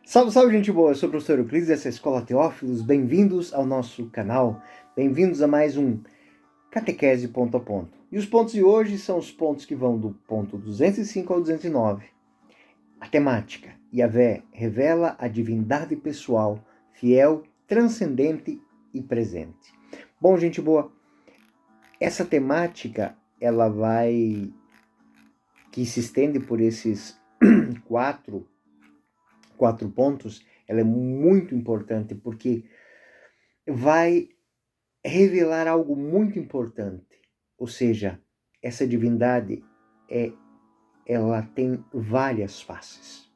Salve, salve, gente boa! Eu sou o professor Euclides dessa Escola Teófilos. Bem-vindos ao nosso canal. Bem-vindos a mais um Catequese Ponto a Ponto. E os pontos de hoje são os pontos que vão do ponto 205 ao 209. A temática: Yahvé revela a divindade pessoal, fiel, transcendente e presente. Bom, gente boa, essa temática que se estende por esses quatro pontos, ela é muito importante porque vai revelar algo muito importante. Ou seja, essa divindade ela tem várias faces.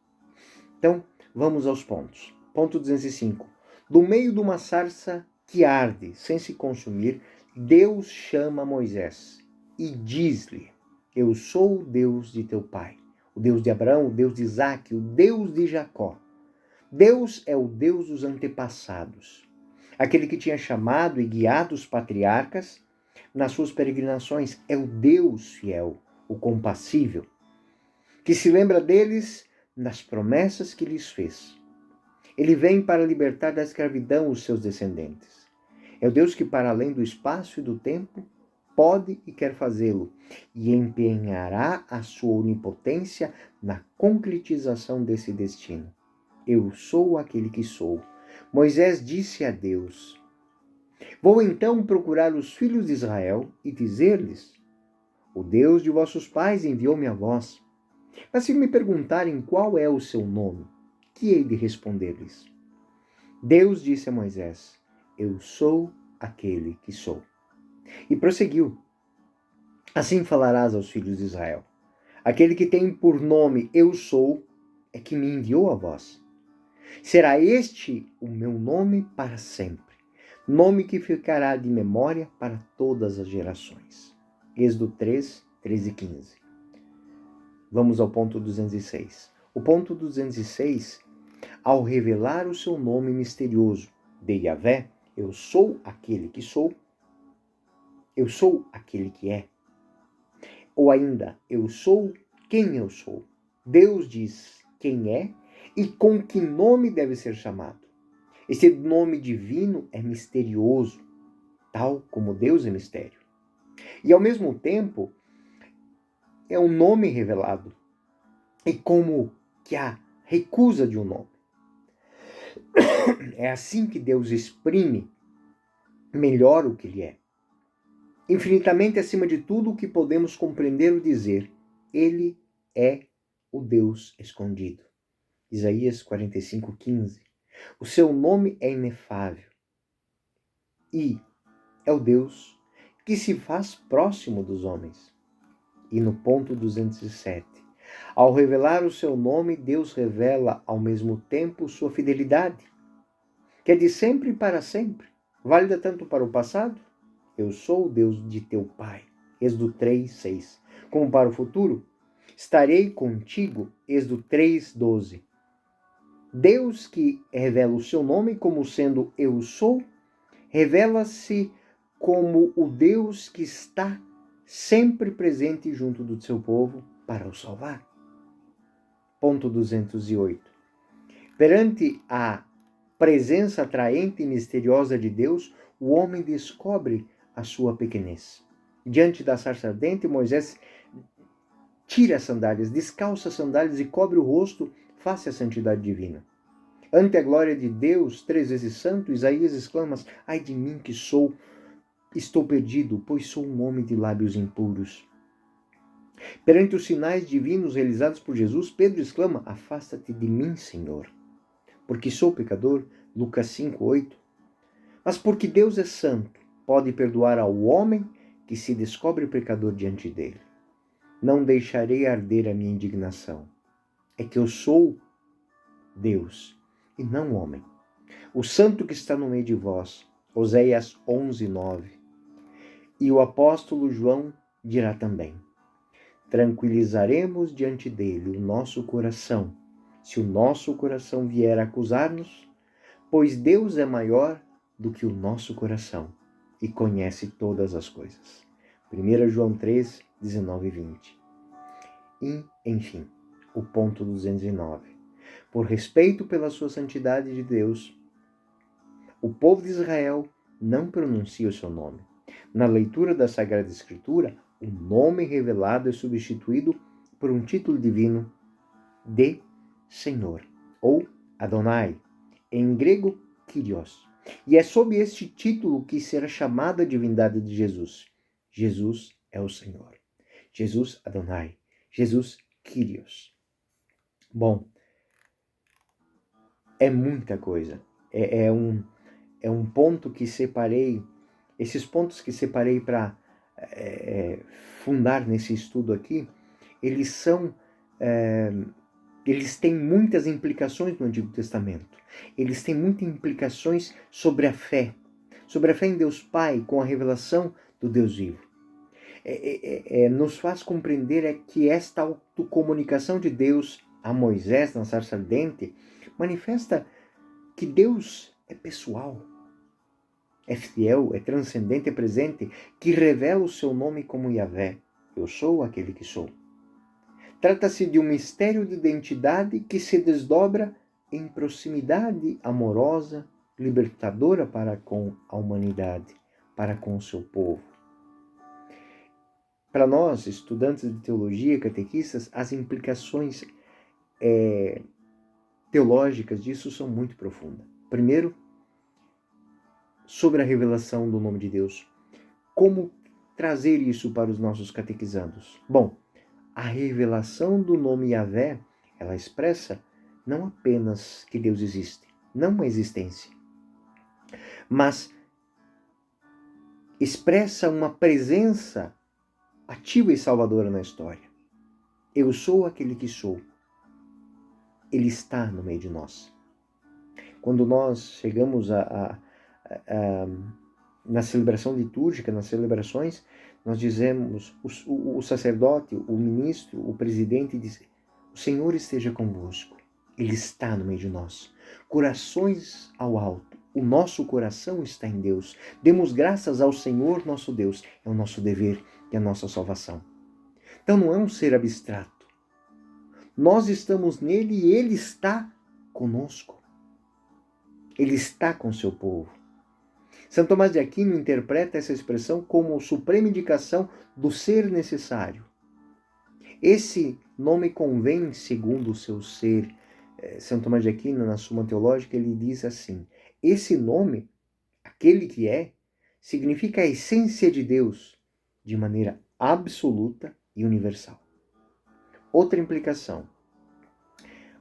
Então, vamos aos pontos. Ponto 205. Do meio de uma sarça que arde sem se consumir, Deus chama Moisés e diz-lhe: Eu sou o Deus de teu pai, o Deus de Abraão, o Deus de Isaque, o Deus de Jacó. Deus é o Deus dos antepassados, aquele que tinha chamado e guiado os patriarcas nas suas peregrinações. É o Deus fiel, o compassível, que se lembra deles nas promessas que lhes fez. Ele vem para libertar da escravidão os seus descendentes. É o Deus que, para além do espaço e do tempo, pode e quer fazê-lo, e empenhará a sua onipotência na concretização desse destino. Eu sou aquele que sou. Moisés disse a Deus: Vou então procurar os filhos de Israel e dizer-lhes: O Deus de vossos pais enviou-me a vós. Mas se me perguntarem qual é o seu nome, que hei de responder-lhes? Deus disse a Moisés: Eu sou aquele que sou. E prosseguiu: Assim falarás aos filhos de Israel: Aquele que tem por nome Eu sou é que me enviou a vós. Será este o meu nome para sempre, nome que ficará de memória para todas as gerações. Êxodo 3, 13 e 15. Vamos ao ponto 206. O ponto 206, ao revelar o seu nome misterioso de Yahvé, eu sou aquele que sou, eu sou aquele que é. Ou ainda, eu sou quem eu sou. Deus diz quem é e com que nome deve ser chamado. Esse nome divino é misterioso, tal como Deus é mistério. E ao mesmo tempo, é um nome revelado. E como que a recusa de um nome. É assim que Deus exprime melhor o que Ele é. Infinitamente acima de tudo o que podemos compreender ou dizer, Ele é o Deus escondido. Isaías 45, 15. O seu nome é inefável e é o Deus que se faz próximo dos homens. E no ponto 207, ao revelar o seu nome, Deus revela ao mesmo tempo sua fidelidade, que é de sempre e para sempre, válida tanto para o passado, eu sou o Deus de teu pai, Êxodo 3, 6, como para o futuro, estarei contigo, Êxodo 3, 12. Deus que revela o seu nome como sendo eu sou, revela-se como o Deus que está sempre presente junto do seu povo para o salvar. Ponto 208. Perante a presença atraente e misteriosa de Deus, o homem descobre a sua pequenez. Diante da sarça ardente, Moisés tira as sandálias, descalça as sandálias e cobre o rosto face à santidade divina. Ante a glória de Deus, 3 vezes santo, Isaías exclama: Ai de mim que estou perdido, pois sou um homem de lábios impuros. Perante os sinais divinos realizados por Jesus, Pedro exclama: Afasta-te de mim, Senhor, porque sou pecador. Lucas 5, 8. Mas porque Deus é santo, pode perdoar ao homem que se descobre pecador diante dele. Não deixarei arder a minha indignação. É que eu sou Deus e não homem. O santo que está no meio de vós. Oséias 11, 9. E o apóstolo João dirá também: tranquilizaremos diante dele o nosso coração, se o nosso coração vier a acusar-nos, pois Deus é maior do que o nosso coração e conhece todas as coisas. 1 João 3, 19 e 20. E, enfim, o ponto 209. Por respeito pela sua santidade de Deus, o povo de Israel não pronuncia o seu nome. Na leitura da Sagrada Escritura, o nome revelado é substituído por um título divino de Senhor, ou Adonai, em grego, Kyrios. E é sob este título que será chamada a divindade de Jesus. Jesus é o Senhor. Jesus Adonai. Jesus Kyrios. Bom, é muita coisa. É um ponto que separei, esses pontos que separei para fundar nesse estudo aqui, eles têm muitas implicações no Antigo Testamento. Eles têm muitas implicações sobre a fé em Deus Pai, com a revelação do Deus vivo. Nos faz compreender que esta autocomunicação de Deus a Moisés na sarça ardente manifesta que Deus é pessoal, é fiel, é transcendente, é presente, que revela o seu nome como Yahvé. Eu sou aquele que sou. Trata-se de um mistério de identidade que se desdobra em proximidade amorosa, libertadora para com a humanidade, para com o seu povo. Para nós, estudantes de teologia, catequistas, as implicações teológicas disso são muito profundas. Primeiro, sobre a revelação do nome de Deus. Como trazer isso para os nossos catequizandos? Bom, a revelação do nome Yahvé, ela expressa não apenas que Deus existe, não uma existência, mas expressa uma presença ativa e salvadora na história. Eu sou aquele que sou. Ele está no meio de nós. Quando nós chegamos na celebração litúrgica, nas celebrações, nós dizemos, o sacerdote, o ministro, o presidente diz: o Senhor esteja convosco. Ele está no meio de nós. Corações ao alto. O nosso coração está em Deus. Demos graças ao Senhor nosso Deus. É o nosso dever e a nossa salvação. Então não é um ser abstrato. Nós estamos nele e ele está conosco. Ele está com seu povo. São Tomás de Aquino interpreta essa expressão como a suprema indicação do ser necessário. Esse nome convém segundo o seu ser. São Tomás de Aquino, na Suma Teológica, ele diz assim: esse nome, aquele que é, significa a essência de Deus de maneira absoluta e universal. Outra implicação: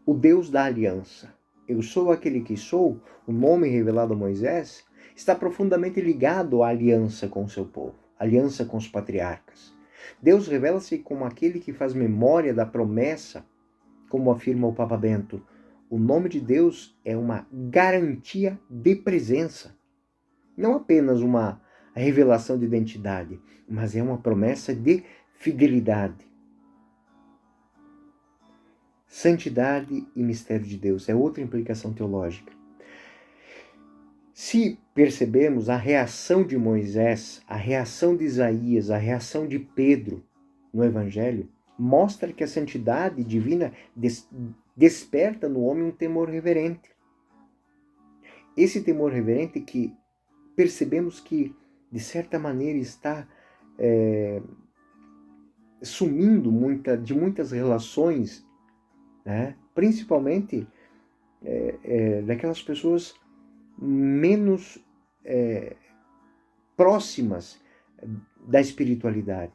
o Deus da aliança. Eu sou aquele que sou, o nome revelado a Moisés, está profundamente ligado à aliança com o seu povo, aliança com os patriarcas. Deus revela-se como aquele que faz memória da promessa, como afirma o Papa Bento. O nome de Deus é uma garantia de presença. Não apenas uma revelação de identidade, mas é uma promessa de fidelidade. Santidade e mistério de Deus é outra implicação teológica. Se percebemos a reação de Moisés, a reação de Isaías, a reação de Pedro no Evangelho, mostra que a santidade divina desperta no homem um temor reverente. Esse temor reverente que percebemos que, de certa maneira, está sumindo de muitas relações, né? Principalmente daquelas pessoas menos próximas da espiritualidade.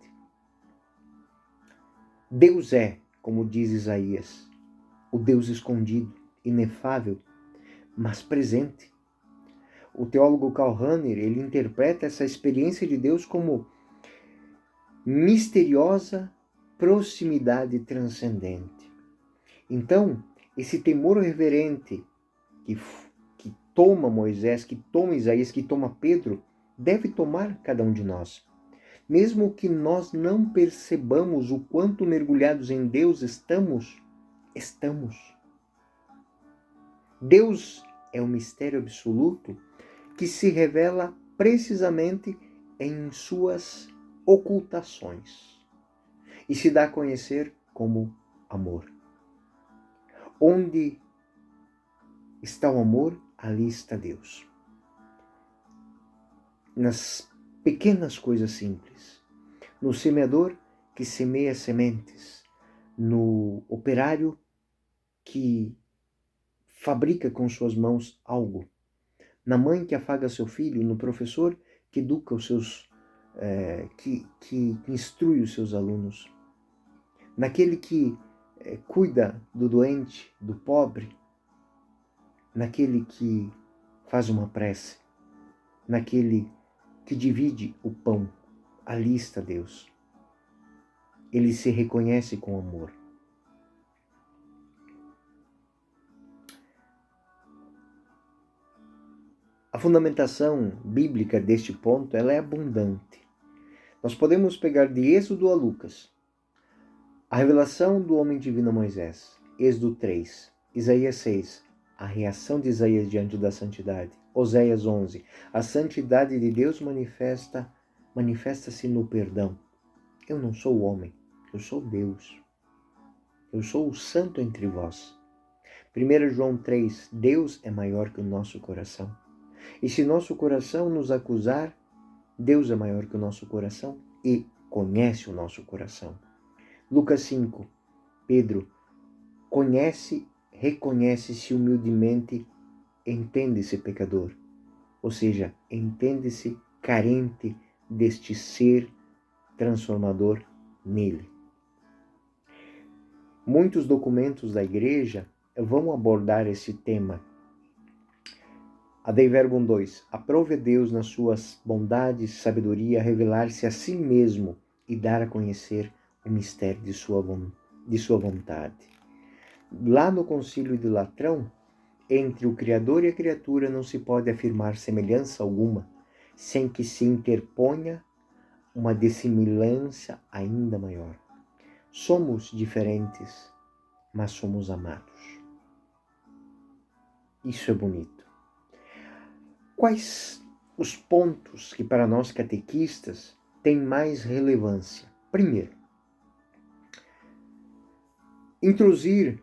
Deus é, como diz Isaías, o Deus escondido, inefável, mas presente. O teólogo Karl Rahner, ele interpreta essa experiência de Deus como misteriosa proximidade transcendente. Então, esse temor reverente que toma Moisés, que toma Isaías, que toma Pedro, deve tomar cada um de nós. Mesmo que nós não percebamos o quanto mergulhados em Deus estamos. Deus é um mistério absoluto que se revela precisamente em suas ocultações e se dá a conhecer como amor. Onde está o amor, ali está Deus. Nas pequenas coisas simples, no semeador que semeia sementes, no operário que fabrica com suas mãos algo, na mãe que afaga seu filho, no professor que educa os seus, que instrui os seus alunos, naquele que cuida do doente, do pobre, naquele que faz uma prece, naquele que divide o pão. Ali está Deus. Ele se reconhece com amor. A fundamentação bíblica deste ponto, ela é abundante. Nós podemos pegar de Êxodo a Lucas, a revelação do homem divino a Moisés, Êxodo 3, Isaías 6, a reação de Isaías diante da santidade, Oséias 11, a santidade de Deus manifesta-se no perdão. Eu não sou o homem, eu sou Deus. Eu sou o santo entre vós. 1 João 3, Deus é maior que o nosso coração. E se nosso coração nos acusar, Deus é maior que o nosso coração e conhece o nosso coração. Lucas 5, Pedro reconhece-se humildemente, entende-se pecador, ou seja, entende-se carente deste ser transformador nele. Muitos documentos da igreja vão abordar esse tema. A Dei Verbum 2. Aprove a Deus nas suas bondades e sabedoria revelar-se a si mesmo e dar a conhecer o mistério de sua vontade. Lá no Concílio de Latrão, entre o Criador e a criatura não se pode afirmar semelhança alguma, sem que se interponha uma dissemelhança ainda maior. Somos diferentes, mas somos amados. Isso é bonito. Quais os pontos que para nós catequistas têm mais relevância? Primeiro, introduzir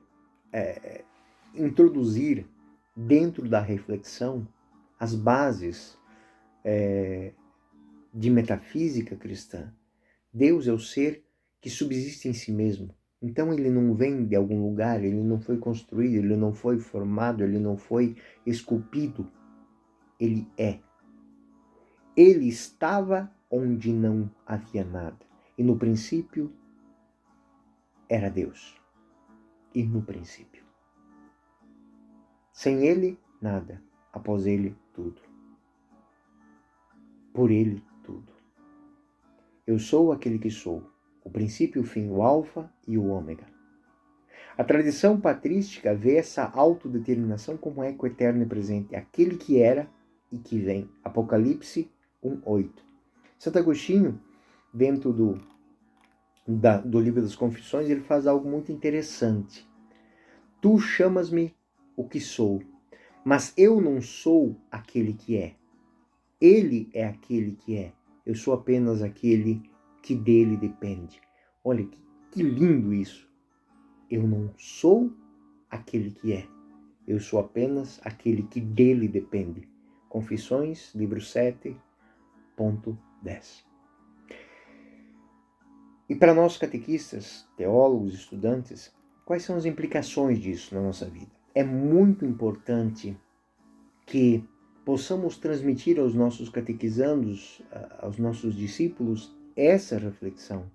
dentro da reflexão as bases de metafísica cristã. Deus é o ser que subsiste em si mesmo. Então ele não vem de algum lugar, ele não foi construído, ele não foi formado, ele não foi esculpido. Ele é. Ele estava onde não havia nada. E no princípio era Deus. E no princípio. Sem ele, nada. Após ele, tudo. Por ele, tudo. Eu sou aquele que sou. O princípio, o fim, o alfa e o ômega. A tradição patrística vê essa autodeterminação como eco eterno e presente. Aquele que era e que vem. Apocalipse 1:8. Santo Agostinho, dentro do livro das Confissões, ele faz algo muito interessante. Tu chamas-me o que sou, mas eu não sou aquele que é. Ele é aquele que é. Eu sou apenas aquele que dele depende. Olha, que lindo isso. Eu não sou aquele que é. Eu sou apenas aquele que dele depende. Confissões, livro 7.10. E para nós catequistas, teólogos, estudantes, quais são as implicações disso na nossa vida? É muito importante que possamos transmitir aos nossos catequizandos, aos nossos discípulos, essa reflexão.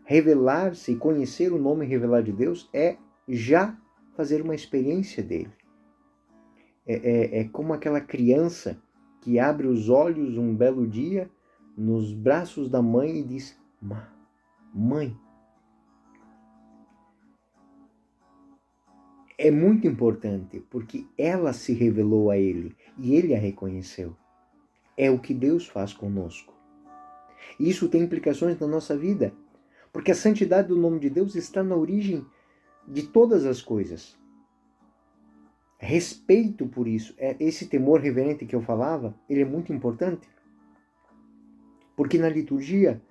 Revelar-se e conhecer o nome revelado de Deus é já fazer uma experiência dele. É como aquela criança que abre os olhos um belo dia nos braços da mãe e diz: Mãe. É muito importante porque ela se revelou a ele e ele a reconheceu. É o que Deus faz conosco. E isso tem implicações na nossa vida, porque a santidade do nome de Deus está na origem de todas as coisas. Respeito por isso, esse temor reverente que eu falava, ele é muito importante. Porque na liturgia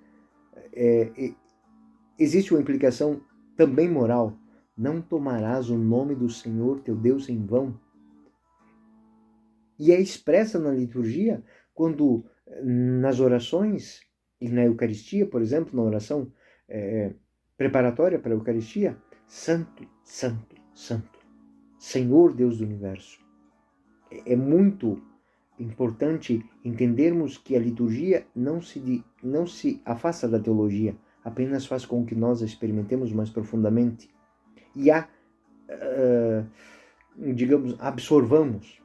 existe uma implicação também moral. Não tomarás o nome do Senhor teu Deus em vão. E é expressa na liturgia quando nas orações e na Eucaristia, por exemplo, na oração preparatória para a Eucaristia, Santo, Santo, Santo, Senhor Deus do Universo. É muito importante entendermos que a liturgia não se afasta da teologia, apenas faz com que nós a experimentemos mais profundamente e digamos, absorvamos.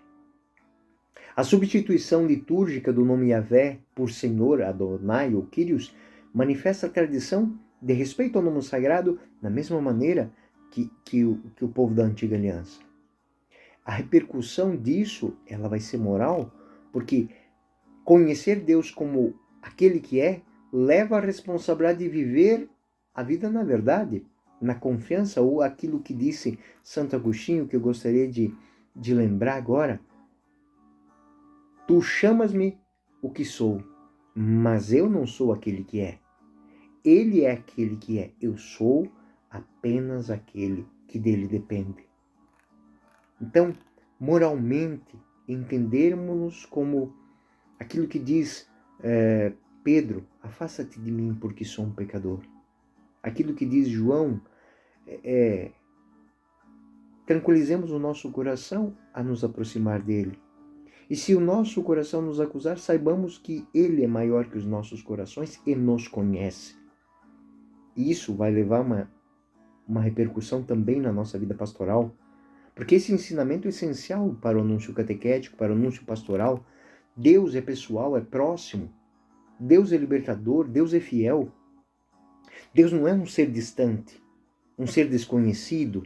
A substituição litúrgica do nome Yahvé por Senhor, Adonai ou Kyrios, manifesta a tradição de respeito ao nome sagrado da mesma maneira que o povo da Antiga Aliança. A repercussão disso, ela vai ser moral, porque conhecer Deus como aquele que é, leva a responsabilidade de viver a vida na verdade, na confiança, ou aquilo que disse Santo Agostinho, que eu gostaria de lembrar agora. Tu chamas-me o que sou, mas eu não sou aquele que é. Ele é aquele que é. Eu sou apenas aquele que dele depende. Então, moralmente, entendermos-nos como aquilo que diz Pedro, afasta-te de mim porque sou um pecador. Aquilo que diz João, tranquilizemos o nosso coração a nos aproximar dele. E se o nosso coração nos acusar, saibamos que ele é maior que os nossos corações e nos conhece. E isso vai levar uma repercussão também na nossa vida pastoral, porque esse ensinamento é essencial para o anúncio catequético, para o anúncio pastoral. Deus é pessoal, é próximo. Deus é libertador, Deus é fiel. Deus não é um ser distante, um ser desconhecido,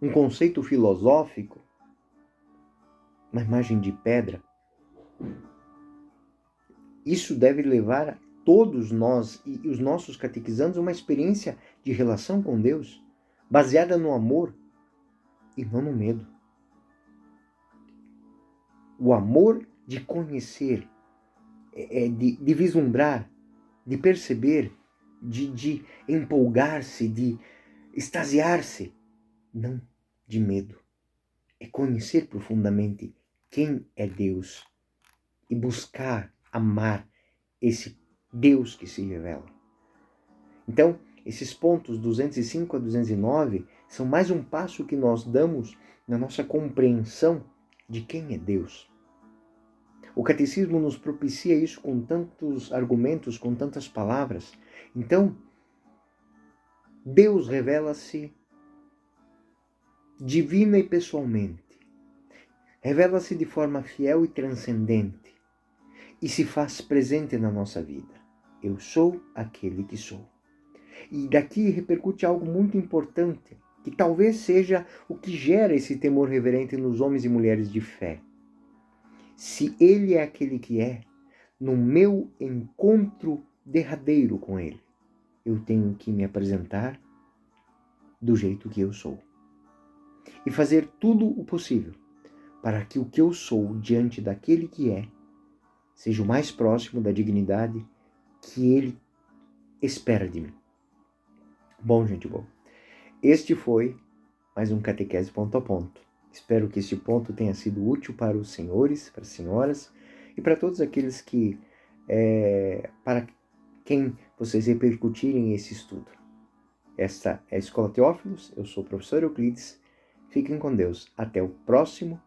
um conceito filosófico, uma imagem de pedra. Isso deve levar a todos nós e os nossos catequizandos a uma experiência de relação com Deus, baseada no amor e não no medo. O amor de conhecer, de vislumbrar, de perceber, de empolgar-se, de extasiar-se, não de medo. É conhecer profundamente quem é Deus e buscar amar esse Deus que se revela. Então, esses pontos 205 a 209 são mais um passo que nós damos na nossa compreensão de quem é Deus. O catecismo nos propicia isso com tantos argumentos, com tantas palavras. Então, Deus revela-se divina e pessoalmente. Revela-se de forma fiel e transcendente e se faz presente na nossa vida. Eu sou aquele que sou. E daqui repercute algo muito importante, que talvez seja o que gera esse temor reverente nos homens e mulheres de fé. Se Ele é aquele que é, no meu encontro derradeiro com Ele, eu tenho que me apresentar do jeito que eu sou. E fazer tudo o possível para que o que eu sou diante daquele que é seja o mais próximo da dignidade que Ele espera de mim. Bom, gente boa, este foi mais um Catequese Ponto a Ponto. Espero que este ponto tenha sido útil para os senhores, para as senhoras e para todos aqueles que, para quem vocês repercutirem esse estudo. Esta é a Escola Teófilos, eu sou o professor Euclides. Fiquem com Deus. Até o próximo